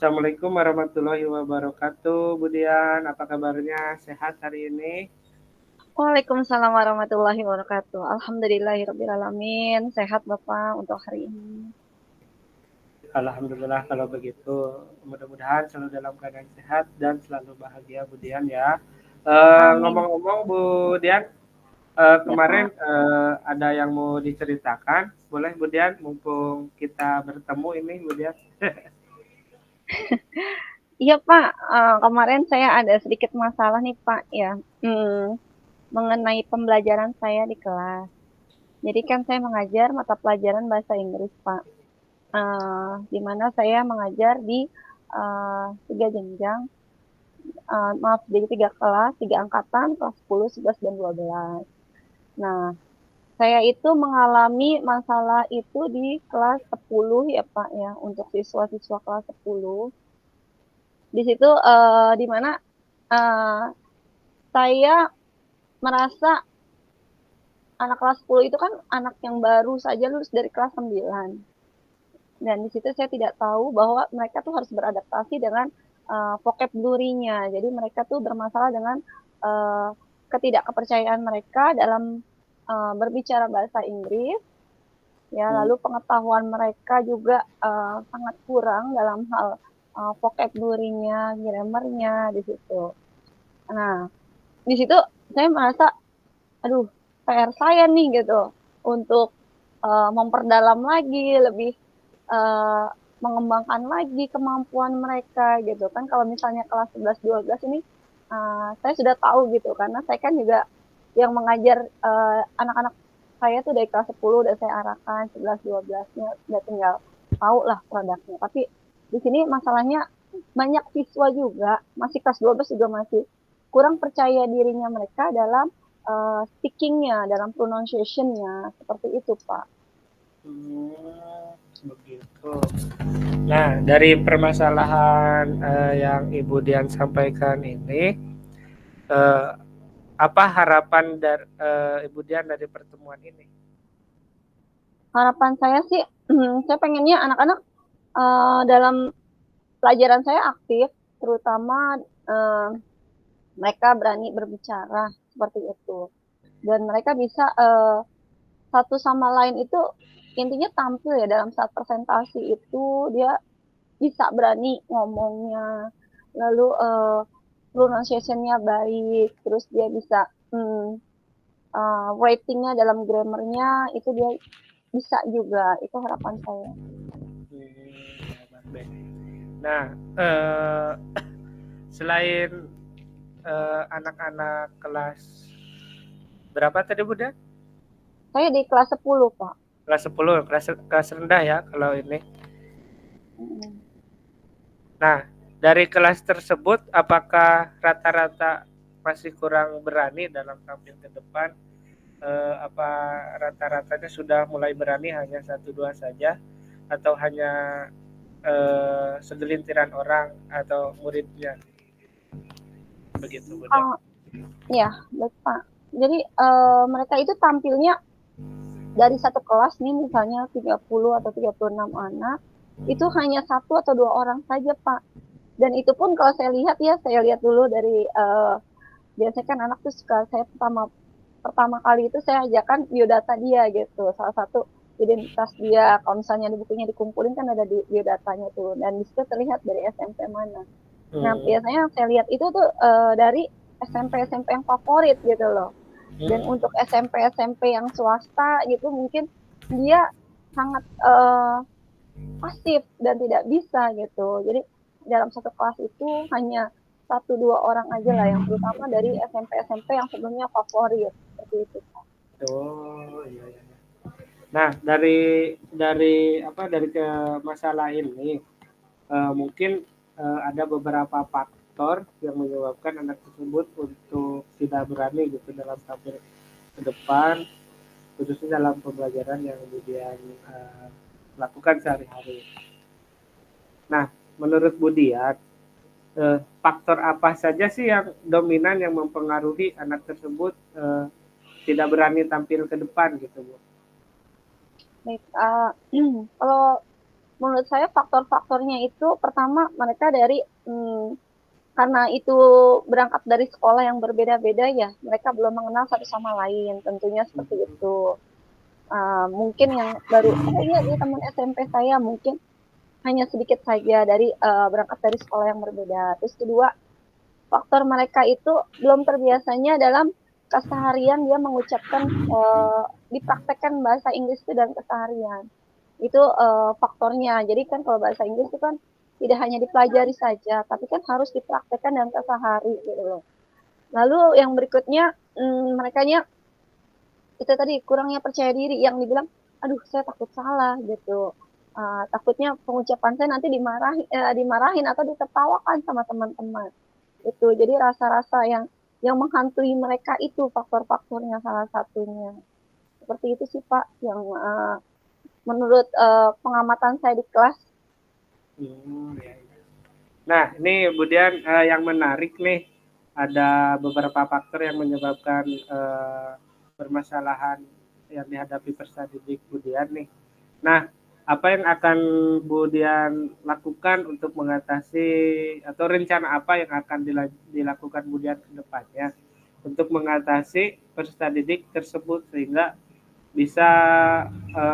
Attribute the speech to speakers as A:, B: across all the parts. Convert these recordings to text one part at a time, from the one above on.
A: Assalamualaikum warahmatullahi wabarakatuh. Budian, apa kabarnya? Sehat hari ini?
B: Waalaikumsalam warahmatullahi wabarakatuh. Alhamdulillahirrabbilalamin. Sehat Bapak untuk hari ini.
A: Alhamdulillah kalau begitu. Mudah-mudahan selalu dalam keadaan sehat dan selalu bahagia, Budian ya.
B: Amin.
A: Ngomong-ngomong, Budian,
B: Ya
A: kemarin
B: Pak.
A: ada yang mau diceritakan. Boleh, Budian, mumpung kita bertemu ini, Budian.
B: Iya Pak, kemarin saya ada sedikit masalah nih Pak ya. Hmm, mengenai pembelajaran saya di kelas. Jadi kan saya mengajar mata pelajaran bahasa Inggris Pak. Di mana saya mengajar di tiga jenjang, maaf, di tiga kelas, tiga angkatan, kelas 10, 11, dan 12. Nah, saya itu mengalami masalah itu di kelas 10 ya Pak ya, untuk siswa-siswa kelas 10. Di situ di mana eh, saya merasa anak kelas 10 itu kan anak yang baru saja lulus dari kelas 9. Dan di situ saya tidak tahu bahwa mereka tuh harus beradaptasi dengan vocabulary-nya. Jadi mereka tuh bermasalah dengan eh, ketidakkepercayaan mereka dalam berbicara bahasa Inggris, ya,
A: Hmm.
B: lalu pengetahuan mereka juga sangat kurang dalam hal vocabulary-nya, grammar-nya di situ. Nah, di situ saya merasa, aduh, PR saya nih gitu untuk memperdalam lagi, lebih eh, mengembangkan lagi kemampuan mereka gitu kan. Kalau misalnya kelas 11 12 ini saya sudah tahu gitu karena saya kan juga yang mengajar anak-anak saya tuh dari kelas 10 udah saya arahkan, 11 12-nya udah tinggal tahu lah produknya. Tapi di sini masalahnya banyak siswa juga masih kelas 12 juga masih kurang percaya dirinya mereka dalam speaking-nya, dalam pronunciation-nya, seperti itu, Pak.
A: Begitu. Nah, dari permasalahan yang Ibu Dian sampaikan ini, eh, apa harapan dari Ibu Dian dari pertemuan ini?
B: Harapan saya sih, saya pengennya anak-anak dalam pelajaran saya aktif, terutama eh, mereka berani berbicara seperti itu. Dan mereka bisa satu sama lain itu intinya tampil ya dalam saat presentasi itu dia bisa berani ngomongnya, lalu pronunciation-nya baik, terus dia bisa ratingnya dalam grammarnya itu dia bisa juga. Itu harapan saya.
A: Nah, selain anak-anak kelas berapa tadi Bu Dian?
B: Saya di kelas 10 Pak.
A: Kelas 10, kelas rendah ya kalau ini.
B: Mm.
A: Nah, dari kelas tersebut apakah rata-rata masih kurang berani dalam tampil ke depan? Apa rata-ratanya sudah mulai berani hanya satu dua saja atau hanya segelintiran orang atau muridnya begitu Bu Dian?
B: Oh, ya, baik Pak. Jadi mereka itu tampilnya dari satu kelas nih misalnya 30 atau 36 anak, itu hanya satu atau dua orang saja Pak. Dan itu pun kalau saya lihat ya, saya lihat dulu dari biasanya kan anak tuh suka saya pertama pertama kali itu saya ajarkan biodata dia gitu. Salah satu identitas dia, kalau misalnya di bukunya dikumpulin kan ada di biodatanya tuh. Dan di situ terlihat dari SMP mana. Nah,
A: Hmm.
B: biasanya yang saya lihat itu tuh dari SMP-SMP yang favorit gitu loh. Dan untuk
A: Hmm.
B: SMP-SMP yang swasta gitu mungkin dia sangat pasif dan tidak bisa gitu. Jadi dalam satu kelas itu hanya satu dua orang aja lah yang terutama dari SMP-SMP yang sebelumnya favorit seperti itu.
A: Oh iya, iya. Nah, dari apa dari ke masalah ini mungkin ada beberapa faktor yang menyebabkan anak tersebut untuk tidak berani gitu dalam tampil ke depan, khususnya dalam pembelajaran yang kemudian lakukan sehari-hari. Nah, menurut Budian, faktor apa saja sih yang dominan yang mempengaruhi anak tersebut tidak berani tampil ke depan gitu, Bu?
B: Baik, kalau menurut saya faktor-faktornya itu pertama mereka dari karena itu berangkat dari sekolah yang berbeda-beda ya, mereka belum mengenal satu sama lain, tentunya seperti itu. Mungkin yang baru saya lihat di teman SMP saya mungkin hanya sedikit saja dari berangkat dari sekolah yang berbeda. Terus kedua, faktor mereka itu belum terbiasanya dalam keseharian dia mengucapkan dipraktekkan bahasa Inggris itu dalam keseharian. Itu faktornya. Jadi kan kalau bahasa Inggris itu kan tidak hanya dipelajari saja, tapi kan harus dipraktekkan dalam kesehari gitu loh. Lalu yang berikutnya mereka itu tadi kurangnya percaya diri yang dibilang, aduh saya takut salah gitu. Takutnya pengucapan saya nanti dimarahin atau ditertawakan sama teman-teman. Itu jadi rasa-rasa yang menghantui mereka itu faktor-faktornya salah satunya. Seperti itu sih Pak yang menurut pengamatan saya di kelas.
A: Ya, ya. Nah, ini kemudian yang menarik nih, ada beberapa faktor yang menyebabkan permasalahan yang dihadapi peserta didik kemudian nih. Nah, apa yang akan kemudian lakukan untuk mengatasi atau rencana apa yang akan dilakukan kemudian ke depannya untuk mengatasi peserta didik tersebut sehingga bisa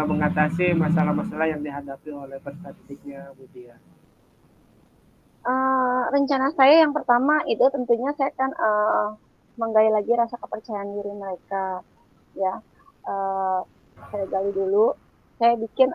A: mengatasi masalah-masalah yang dihadapi oleh peserta didiknya kemudian.
B: Rencana saya yang pertama itu tentunya saya akan menggali lagi rasa kepercayaan diri mereka ya. Uh, saya gali dulu, saya bikin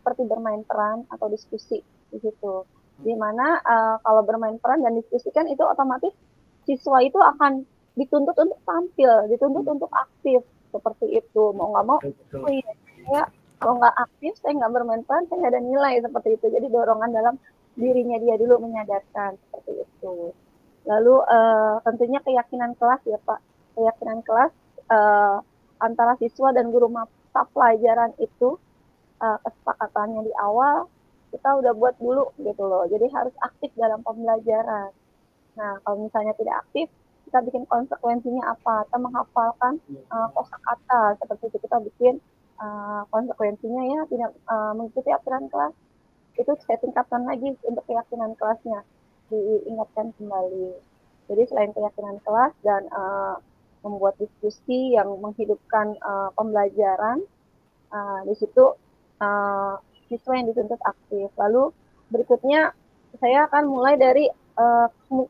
B: seperti bermain peran atau diskusi di situ. Di mana kalau bermain peran dan diskusi kan itu otomatis siswa itu akan dituntut untuk tampil, dituntut untuk aktif seperti itu. Mau nggak mau, oh iya, saya kalau nggak aktif, saya nggak bermain peran, saya nggak ada nilai seperti itu. Jadi dorongan dalam dirinya dia dulu menyadarkan seperti itu. Lalu tentunya keyakinan kelas ya Pak, keyakinan kelas uh, antara siswa dan guru mata pelajaran itu kesepakatannya di awal kita udah buat dulu gitu loh. Jadi harus aktif dalam pembelajaran. Nah kalau misalnya tidak aktif, kita bikin konsekuensinya apa? Kita menghafalkan kosakata seperti itu kita bikin konsekuensinya ya tidak mengikuti aturan kelas itu saya tingkatkan lagi untuk keyakinan kelasnya diingatkan kembali. Jadi selain keyakinan kelas dan membuat diskusi yang menghidupkan pembelajaran, di situ uh, siswa yang dituntut aktif. Lalu berikutnya saya akan mulai dari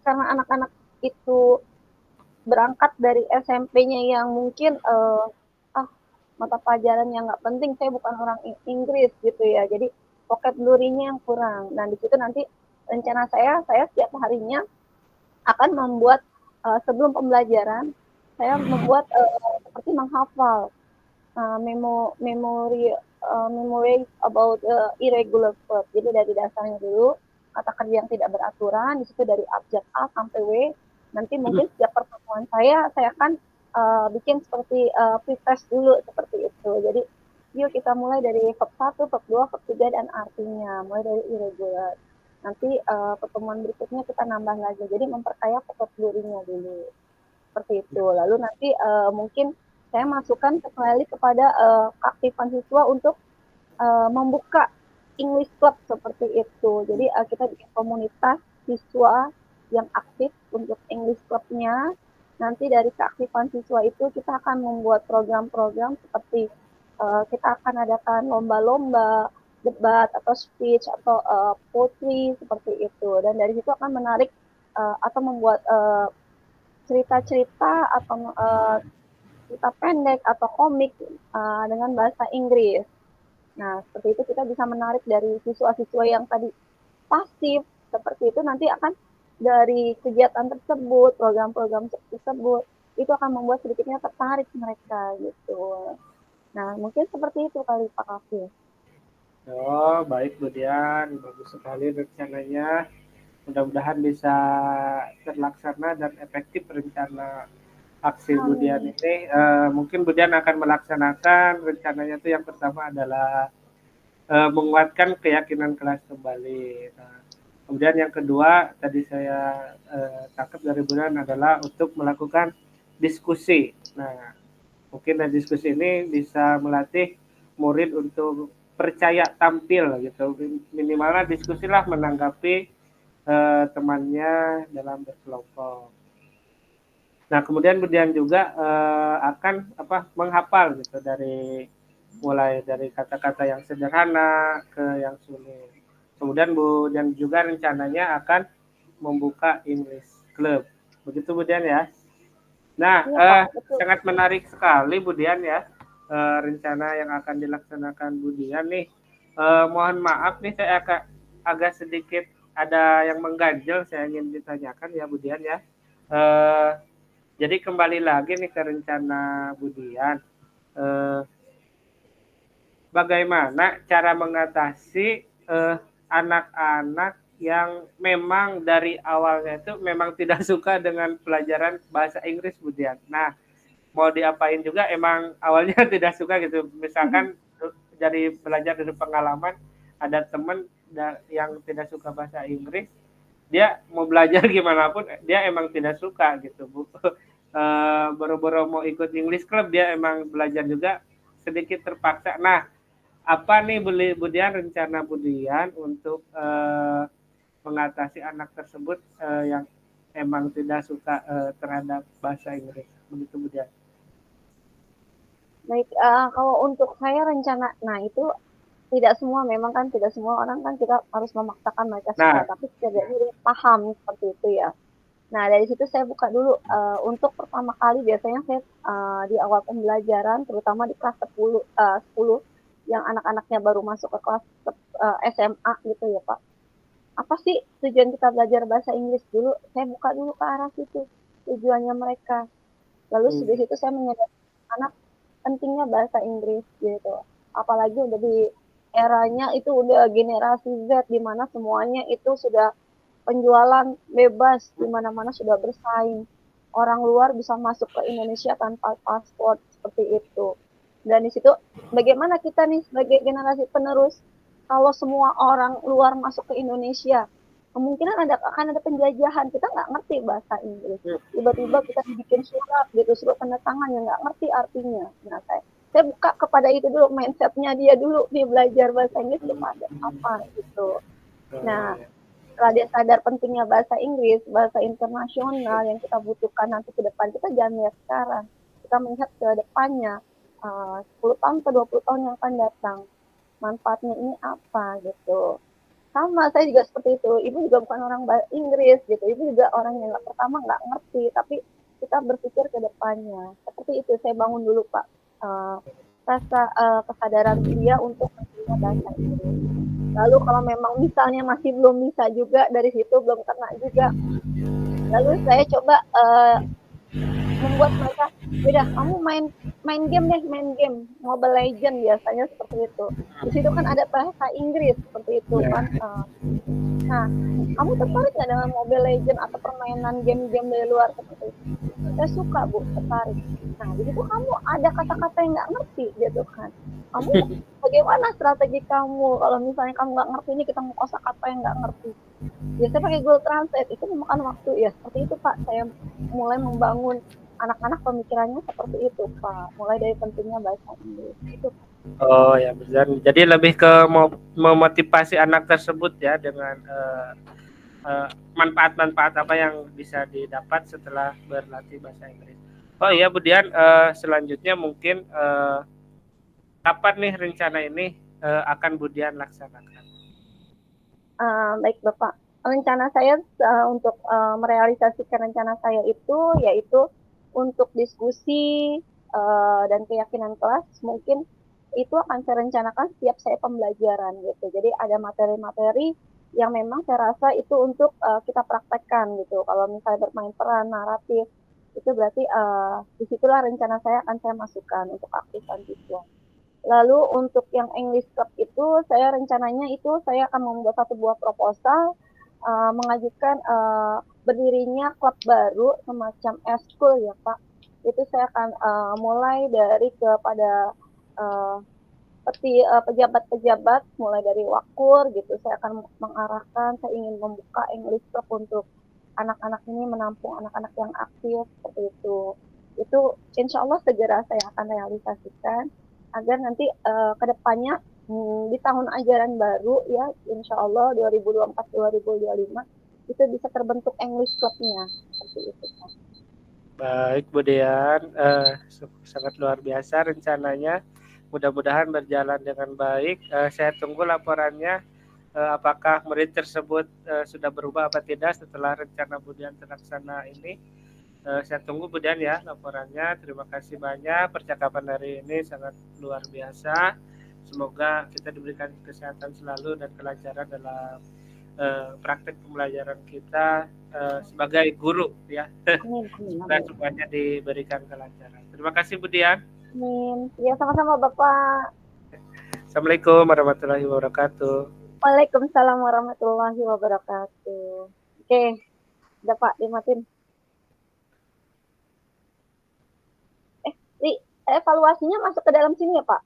B: karena anak-anak itu berangkat dari SMP-nya yang mungkin mata pelajaran yang nggak penting, saya bukan orang Inggris gitu ya, jadi vocabulary-nya yang kurang. Nah di situ nanti rencana saya setiap harinya akan membuat sebelum pembelajaran saya membuat seperti menghafal memory about irregular verb. Jadi dari dasarnya dulu kata kerja yang tidak beraturan, di situ dari abjad A sampai W. Nanti mungkin setiap pertemuan saya akan bikin seperti pre-test dulu seperti itu. Jadi yuk kita mulai dari verb 1, verb 2, verb 3 dan artinya, mulai dari irregular. Nanti pertemuan berikutnya kita nambah lagi. Jadi memperkaya vocabulary-nya dulu. Seperti itu. Lalu nanti mungkin saya masukkan kembali kepada keaktifan siswa untuk membuka English Club seperti itu. Jadi kita bikin komunitas siswa yang aktif untuk English Club-nya. Nanti dari keaktifan siswa itu kita akan membuat program-program seperti kita akan adakan lomba-lomba, debat atau speech atau poetry seperti itu. Dan dari situ akan menarik atau membuat cerita-cerita atau cerita pendek atau komik dengan bahasa Inggris. Nah, seperti itu kita bisa menarik dari siswa-siswa yang tadi pasif seperti itu nanti akan dari kegiatan tersebut, program-program tersebut itu akan membuat sedikitnya tertarik mereka gitu. Nah, mungkin seperti itu kali Pak Kafi.
A: Oh, baik Bu Dian, bagus sekali rencananya. Mudah-mudahan bisa terlaksana dan efektif rencana aksi Bu Dian ini. Mungkin Bu Dian akan melaksanakan rencananya itu yang pertama adalah menguatkan keyakinan kelas kembali. Nah, kemudian yang kedua tadi saya tangkap dari Bu Dian adalah untuk melakukan diskusi. Nah, mungkin dari diskusi ini bisa melatih murid untuk percaya tampil gitu, minimalnya diskusilah menanggapi temannya dalam berkelompok. Nah kemudian juga akan menghafal gitu mulai dari kata-kata yang sederhana ke yang sulit. Kemudian Bu Dian juga rencananya akan membuka English Club. Begitu Bu Dian ya. Nah,
B: Iya Pak, betul.
A: sangat menarik sekali Bu Dian ya, rencana yang akan dilaksanakan Bu Dian nih. Mohon maaf nih saya agak sedikit ada yang mengganjal saya ingin ditanyakan ya Bu Dian ya. Eh, jadi kembali lagi nih ke rencana Bu Dian. Eh, Bagaimana cara mengatasi anak-anak yang memang dari awalnya itu memang tidak suka dengan pelajaran bahasa Inggris, Bu Dian. Nah, mau diapain juga emang awalnya tidak suka gitu. Misalkan dari belajar dari pengalaman ada teman yang tidak suka bahasa Inggris, dia mau belajar gimana pun dia emang tidak suka gitu, Bu. Boro-boro mau ikut English Club dia emang belajar juga sedikit terpaksa. Nah, apa nih Budian rencana Budian untuk mengatasi anak tersebut yang emang tidak suka terhadap bahasa Inggris begitu Budian?
B: Baik, kalau untuk saya rencana, nah itu tidak semua, memang kan tidak semua orang kan kita harus memaksakan mereka suka,
A: Nah,
B: tapi setidaknya paham seperti itu ya. Nah dari situ saya buka dulu untuk pertama kali biasanya saya di awal pembelajaran, terutama di kelas 10 yang anak-anaknya baru masuk ke kelas SMA gitu ya Pak. Apa sih tujuan kita belajar bahasa Inggris dulu? Saya buka dulu ke arah situ tujuannya mereka. Lalu
A: hmm,
B: di situ saya menyadari anak pentingnya bahasa Inggris gitu. Apalagi udah di eranya itu udah generasi Z di mana semuanya itu sudah penjualan bebas di mana-mana sudah bersaing. Orang luar bisa masuk ke Indonesia tanpa paspor seperti itu. Dan di situ bagaimana kita nih sebagai generasi penerus kalau semua orang luar masuk ke Indonesia, kemungkinan akan ada penjajahan. Kita nggak ngerti bahasa Inggris.
A: hmm,
B: Tiba-tiba kita dibikin surat gitu, surat tanda tangan yang nggak ngerti artinya. Nah, saya buka kepada itu dulu, mindsetnya dia dulu nih belajar bahasa Inggris kepada apa gitu. Nah,
A: ya.
B: setelah dia sadar pentingnya bahasa Inggris, bahasa internasional yang kita butuhkan nanti ke depan, kita jangan lihat sekarang. Kita melihat ke depannya, 10 tahun ke 20 tahun yang akan datang. Manfaatnya ini apa gitu. Sama, saya juga seperti itu. Ibu juga bukan orang Inggris gitu. Ibu juga orang yang pertama nggak ngerti, tapi kita berpikir ke depannya. Seperti itu, saya bangun dulu Pak. Uh, rasa kesadaran dia untuk pentingnya bahasa Inggris. Lalu kalau memang misalnya masih belum bisa juga dari situ belum kena juga, lalu saya coba membuat mereka beda. Kamu main main game deh, main game Mobile Legend biasanya seperti itu. Di situ kan ada bahasa Inggris seperti itu kan. Nah, kamu tertarik nggak dengan Mobile Legend atau permainan game-game dari luar seperti itu? Saya suka Bu, tertarik. Nah, di situ kamu ada kata-kata yang nggak ngerti gitu kan. Kamu bagaimana strategi kamu kalau misalnya kamu nggak ngerti ini kita mau kosakata yang nggak ngerti. Biasanya pakai Google Translate itu memakan waktu ya. Seperti itu Pak, saya mulai membangun anak-anak pemikirannya seperti itu Pak. Mulai dari pentingnya bahasa Inggris. Itu Pak.
A: Oh ya, benar. Jadi lebih ke memotivasi anak tersebut ya dengan manfaat-manfaat apa yang bisa didapat setelah berlatih bahasa Inggris. Oh iya, Budian, selanjutnya mungkin kapan nih rencana ini akan Budian laksanakan?
B: Baik Bapak, rencana saya untuk merealisasikan rencana saya itu yaitu untuk diskusi dan keyakinan kelas mungkin itu akan saya rencanakan setiap saya pembelajaran gitu. Jadi ada materi-materi yang memang saya rasa itu untuk kita praktekkan gitu. Kalau misalnya bermain peran naratif itu berarti disitulah rencana saya akan saya masukkan untuk aktifan siswa. Lalu untuk yang English Club itu saya rencananya itu saya akan membuat satu buah proposal mengajukan berdirinya klub baru semacam eskul ya Pak. Itu saya akan mulai dari kepada uh, seperti pejabat-pejabat mulai dari wakur gitu. Saya akan mengarahkan saya ingin membuka English Club untuk anak-anak ini menampung anak-anak yang aktif seperti itu. Itu insya Allah segera saya akan realisasikan agar nanti ke depannya di tahun ajaran baru ya, insya Allah 2024-2025 itu bisa terbentuk English Club-nya seperti itu Pak.
A: Baik, Bu Dian, sangat luar biasa rencananya. Mudah-mudahan berjalan dengan baik. Saya tunggu laporannya. Apakah murid tersebut sudah berubah apa tidak setelah rencana Bu Dian terlaksana ini. Saya tunggu Bu Dian ya laporannya. Terima kasih banyak. Percakapan hari ini sangat luar biasa. Semoga kita diberikan kesehatan selalu dan kelancaran dalam praktek pembelajaran kita sebagai guru ya.
B: Amin, amin,
A: Semoga
B: amin.
A: semuanya diberikan kelancaran. Terima kasih Bu Dian.
B: Amin. Ya, sama-sama Bapak.
A: Assalamualaikum warahmatullahi wabarakatuh.
B: Waalaikumsalam warahmatullahi wabarakatuh. Oke, udah Pak, dimatiin. Ri, evaluasinya masuk ke dalam sini ya Pak?